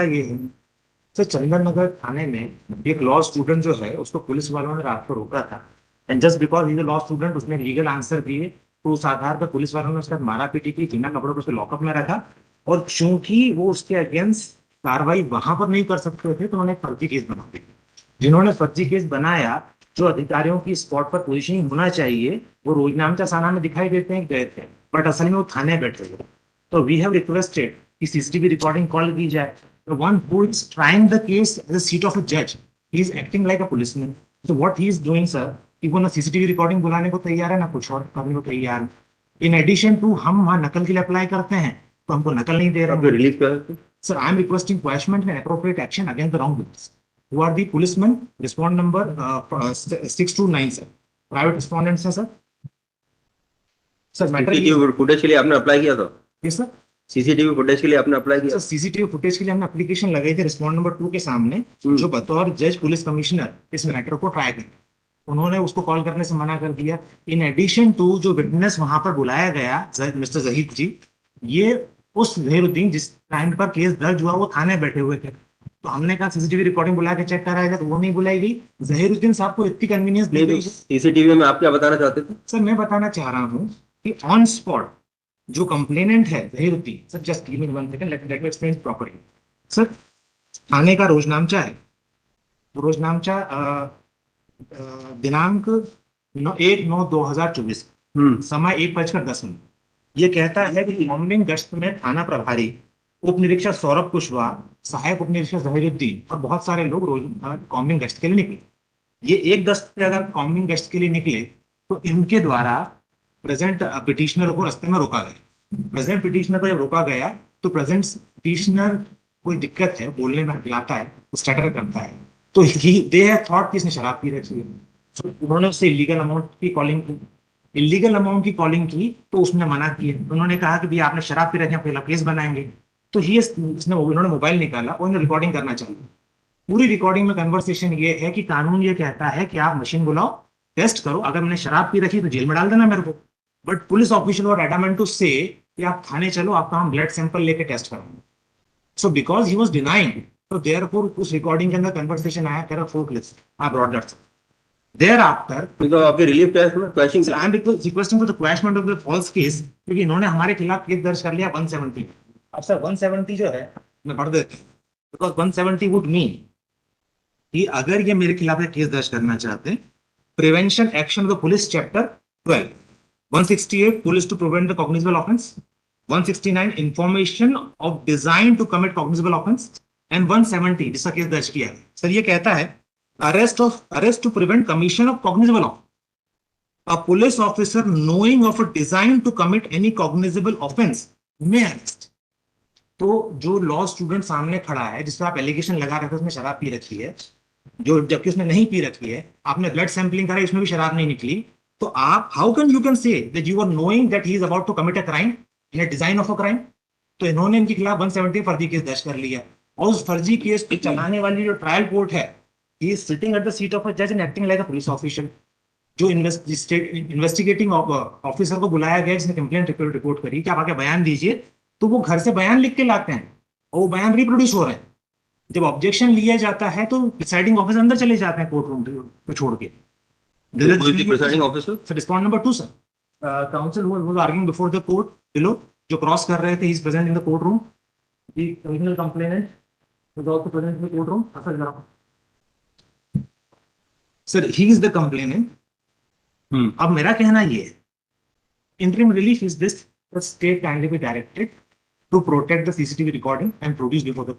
ये है सर, चंदन नगर थाने में एक लॉ स्टूडेंट जो है उसको पुलिस वालों ने रात को रोका था। And just because he law student उसने लीगल आंसर दिए, तो उस आधार पर पुलिस वालों ने उसका मारा पीटी की, बिना कपड़ों को उसको लॉकअप में रखा। और चूंकि वो उसके अगेंस्ट कार्रवाई वहां पर नहीं कर सकते थे, तो उन्होंने फर्जी केस बना दिया। जिन्होंने फर्जी केस बनाया, जो अधिकारियों की स्पॉट पर पोजीशनिंग होना चाहिए, वो रोजनामचा थाना में दिखाई देते हैं गए थे, बट असल में वो थाने बैठे हुए। तो वी हैव रिक्वेस्टेड कि सीसीटीवी रिकॉर्डिंग कॉल की जाए। The one who is trying the case at the seat of a judge, he is acting like a policeman. So what he is doing, sir, कि वो ना CCTV recording बुलाने को तैयार है, ना कुछ और करने को तैयार है। इन एडिशन टू हम वहाँ नकल के लिए अप्लाई करते हैं, तो हमको नकल नहीं दे रहे हैं। रिलीफ क्या है? Sir, I am requesting quashment and appropriate action against the wrongdoers who are the policemen. Respond number 629 sir, private respondents है sir. Sir matter CCTV footage के लिए आपने अप्लाई किया था? Yes sir. सीसीटीवी फुटेज के लिए आपने अप्लाई किया? सर सीसीटीवी फुटेज के लिए हमने एप्लीकेशन लगाई थी रिस्पॉन्ड नंबर 2 के सामने, जो बतौर जज पुलिस कमिश्नर इस मैटर को ट्राई करें। उन्होंने उसको कॉल करने से मना कर दिया। इन एडिशन टू जो विटनेस वहां पर बुलाया गया, मिस्टर जहीद जी, ये उस जहीरुद्दीन जिस टाइम पर केस दर्ज हुआ वो थाने बैठे हुए थे। तो हमने कहा सीसीटीवी रिकॉर्डिंग बुला के चेक कराएगा, तो वो नहीं बुलाई गई। जहीरुद्दीन साहब को इतनी कन्वीनियंस दी गई। सीसीटीवी में आप क्या बताना चाहते थे? सर मैं बताना चाह रहा हूँ कि ऑन स्पॉट जो कंप्लेनेंट है Zahiruddin sir, just give me 1 second, let me explain properly. Sir थाने का रोजनामचा है, रोजनामचा दिनांक 1/9/2024, समय 1:10। ये कहता है कि मॉर्निंग गश्त में थाना प्रभारी उप निरीक्षक सौरभ कुशवाहा, सहायक उप निरीक्षक जहीरुद्दीन और बहुत सारे लोग रोज कॉम्बिंग गश्त के लिए निकले। ये 1:10 पे अगर कॉम्बिंग गश्त के लिए निकले, तो इनके द्वारा प्रेजेंट पिटिशनर को रास्ते में रोका गया। प्रेजेंट पिटिशनर को जब रोका गया, तो प्रेजेंट पिटिशनर कोई दिक्कत है, बोलने में हकलाता है, स्टटर करता है, तो दे हैव थॉट कि इसने शराब पी रखी है। तो उन्होंने उससे इलीगल अमाउंट की कॉलिंग की। इलीगल अमाउंट की कॉलिंग की तो उसने मना किया। उन्होंने कहा कि भैया आपने शराब पी रखी है, पहला केस बनाएंगे। तो उन्होंने मोबाइल निकाला और उन्होंने रिकॉर्डिंग करना चाहिए। पूरी रिकॉर्डिंग में कन्वर्सेशन ये है कि कानून ये कहता है कि आप मशीन बुलाओ, टेस्ट करो, अगर मैंने शराब पी रखी तो जेल में डाल देना मेरे को। बट पुलिस ऑफिशियल और एडामेंट टू से कि आप थाने चलो, आपका हम ब्लड सैंपल लेके टेस्ट करेंगे। So because he was denying, तो देयरफॉर उस रिकॉर्डिंग के अंदर कन्वर्सेशन आया, कह रहा four clips I brought that. Thereafter तो आपके रिलीफ क्या है? Question I am requesting for the quashment of the false case, क्योंकि इन्होंने हमारे खिलाफ केस दर्ज कर लिया 170। अब सर 170 जो है मैं पढ़ देता हूं, बिकॉज 170 वुड मीन कि अगर ये मेरे खिलाफ केस दर्ज करना चाहते हैं, prevention action of the police chapter 12, 168 police to prevent the cognizable offence, 169 information of design to commit cognizable offence, and 170 जिसका केस दर्ज किया है सर, ये कहता है arrest to prevent commission of cognizable offence. A police officer knowing of a design to commit any cognizable offense may arrest। तो जो law student सामने खड़ा है, जिसका आप एलिगेशन लगा रहे थे उसने शराब पी रखी है, जो जबकि उसने नहीं पी रखी है, आपने ब्लड सैंपलिंग करा, इसमें भी शराब नहीं निकली, तो आप how can you can say that you are knowing that he is about to commit a crime in a design of a crime. तो इन्होंने इनके खिलाफ 170 फर्जी केस दर्ज कर लिया, और उस फर्जी केस को चलाने वाली जो ट्रायल कोर्ट है, he is sitting at the seat of a जज and acting like a police official. जो इन्वेस्टिगेटिंग ऑफिसर को बुलाया गया, जिसने कंप्लेंट रिपोर्ट करी कि आप आके बयान दीजिए, तो वो घर से बयान लिख के लाते हैं और वो बयान रिप्रोड्यूस हो रहे हैं। जब ऑब्जेक्शन लिया जाता है तो प्रिसाइडिंग ऑफिसर अंदर चले जाते हैं कोर्ट रूम को छोड़ के। Presiding officer respond number 2 sir, counsel was arguing before the court below, जो क्रॉस कर रहे थे, he is present in the court room. The criminal complainant is also present in the court room. Sir he is the complainant. अब मेरा कहना ये है, interim relief is this: the state kindly be directed to protect the CCTV recording and produce before the,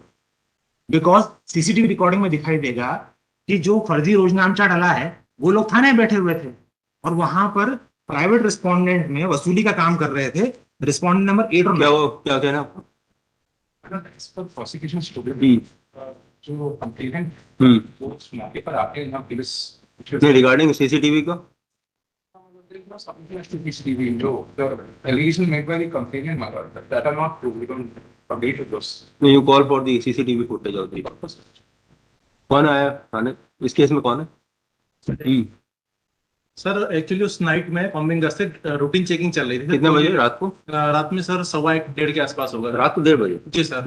because CCTV recording में दिखाई देगा कि जो फर्जी रोजनामचा डाला है वो लोग थाने बैठे हुए थे, और वहां पर प्राइवेट रिस्पोंडेंट में वसूली का काम कर रहे थे। रिस्पोंडेंट नंबर 8 और 9। क्या कहना आपको? प्रोसिक्यूशन स्टूडेंट जो कंप्लेनेंट वो उस मौके पर आके यहाँ पुलिस रिगार्डिंग सीसीटीवी का CCTV, the allegation made by the complainant mother that are not true. We don't agree with those. No, you call for the CCTV footage of the. कौन आया थाने इस केस में? कौन है? सर एक्चुअली उस night में combing गश्त से रूटीन चेकिंग चल रही थी। कितने बजे रात को? रात में सर 1:15 के आसपास होगा। रात को 1:30 बजे? जी सर।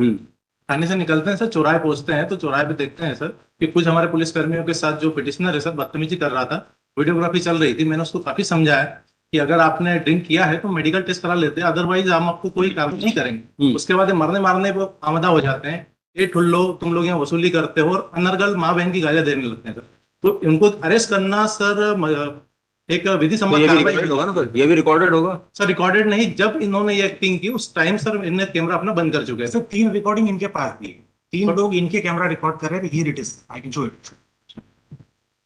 थाने से निकलते हैं सर, चौराहे पहुंचते हैं तो चौराहे पे देखते हैं सर कि कुछ हमारे पुलिस कर्मियों के साथ जो पिटिशनर है सर बदतमीजी कर रहा था। वीडियोग्राफी चल रही थी, मैंने उसको काफी समझाया कि अगर आपने ड्रिंक किया है तो मेडिकल टेस्ट करा लेते हैं, अदरवाइज हम आपको कोई कार्रवाई नहीं करेंगे। उसके बाद ये मरने मारने पर आमदा हो जाते हैं, ये ठुल्लो तुम लोग यहाँ वसूली करते हो, और अनर्गल माँ बहन की गालियां देने लगते हैं सर। तो इनको अरेस्ट करना सर एक विधि तो सम्मत ये भी कार्रवाई रिकॉर्डेड होगा ना सर, ये भी रिकॉर्डेड होगा। सर। रिकॉर्डेड नहीं, जब इन्होंने ये एक्टिंग की उस टाइम सर इन्हें कैमरा अपना बंद कर चुके थे। सर 3 रिकॉर्डिंग इनके पास थी, 3 लोग इनके कैमरा रिकॉर्ड कर रहे थे, here it is, I can show it.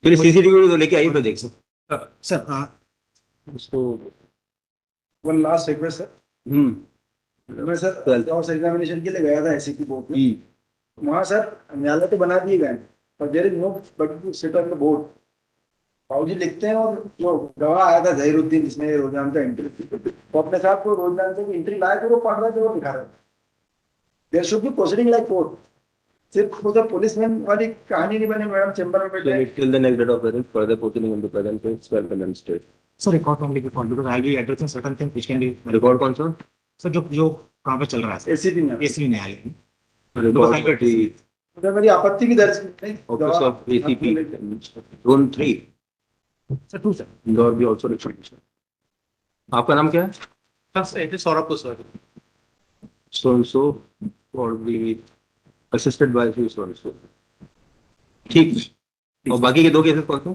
फिर सीसीटीवी तो लेके आइए, फिर देख सकते सर उसको। वन लास्ट रिक्वेस्ट सर, मैं सर क्रॉस एग्जामिनेशन के लिए गया था एससीपी बोर्ड में, वहाँ सर न्यायालय तो बना दिए गए पर there is no but to sit on the board. बाबूजी लिखते हैं और जो गवाह आया था जहीरुद्दीन जिसने रोजान का एंट्री, वो अपने साथ को रोजान से एंट्री लाया तो वो पढ़ रहा था, वो दिखा रहा था। There should be proceeding like court. सिर्फ उधर पुलिसमैन वाली कहानी नहीं बनी, मैडम चेंबर में बैठे till the next date of hearing, further proceeding in the present case shall be demonstrated. Sir record only record, because I will be addressing certain things which can be record कौन सा? Sir जो कहाँ पे चल रहा है ACP में। ACB न्यायालय में। रिकॉर्ड ऑफ द उधर मेरी आपत्ति भी दर्ज नहीं, office of ACP zone 3 sir 2 sir. Indore भी आल्सो रिकॉर्ड। आपका नाम क्या है? Sir it is Saurabh Kushwaha. so or be assisted by so ठीक। और बाकी के 2 केसेस कौन से?